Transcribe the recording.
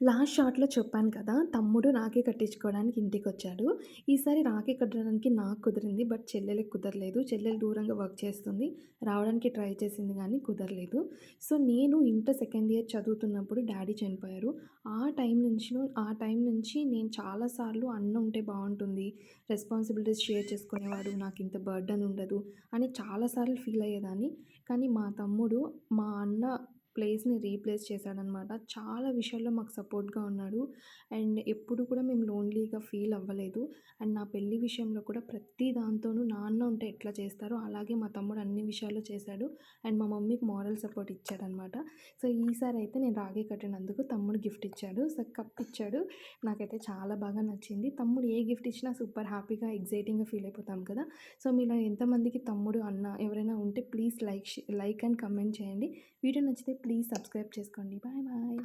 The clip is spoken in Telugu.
లాస్ట్ షాట్‌లో చెప్పాను కదా! తమ్ముడు రాఖీ కట్టించుకోవడానికి ఇంటికొచ్చాడు. ఈసారి రాఖీ కట్టడానికి నాకు కుదిరింది. బట్ చెల్లెలికి కుదరలేదు. చెల్లెలు దూరంగా వర్క్ చేస్తుంది. రావడానికి ట్రై చేసింది గానీ కుదరలేదు. సో, నేను ఇంటర్ సెకండ్ ఇయర్ చదువుతున్నప్పుడు డ్యాడీ చనిపోయారు. ఆ టైం నుంచి నేను చాలా సార్లు అన్న ఉంటే బావుంటుంది. రెస్పాన్సిబిలిటీస్ షేర్ చేసుకునేవాడు. నాకింత బర్డెన్ ఉండదు అని చాలా సార్లు ఫీల్ అయ్యేదాన్ని. కానీ మా తమ్ముడు మా అన్న ప్లేస్‌ని రీప్లేస్ చేశాడనమాట. చాలా విషయాల్లో మాకు సపోర్ట్‌గా ఉన్నాడు. అండ్ ఎప్పుడు కూడా మేము లోన్‌లీగా ఫీల్ అవ్వలేదు. అండ్ నా పెళ్లి విషయంలో కూడా ప్రతి దాంతోనూ నాన్న ఉంటే ఎట్లా చేస్తారో అలాగే మా తమ్ముడు అన్ని విషయాల్లో చేశాడు. అండ్ మా మమ్మీకి మోరల్ సపోర్ట్ ఇచ్చాడనమాట. సో, ఈసారైతే నేను రాఖీ కట్టినందుకు తమ్ముడు గిఫ్ట్ ఇచ్చాడు. సో, కప్ ఇచ్చాడు. నాకైతే చాలా బాగా నచ్చింది. తమ్ముడు ఏ గిఫ్ట్ ఇచ్చినా సూపర్ హ్యాపీగా, ఎక్సైటింగ్‌గా ఫీల్ అయిపోతాం కదా! సో, మీలో ఎంతమందికి తమ్ముడు, అన్న ఎవరైనా ఉంటే ప్లీజ్ లైక్ అండ్ కమెంట్ చేయండి. వీడియో నచ్చితే ప్లీజ్ సబ్స్క్రైబ్ చేసుకోండి. Bye bye.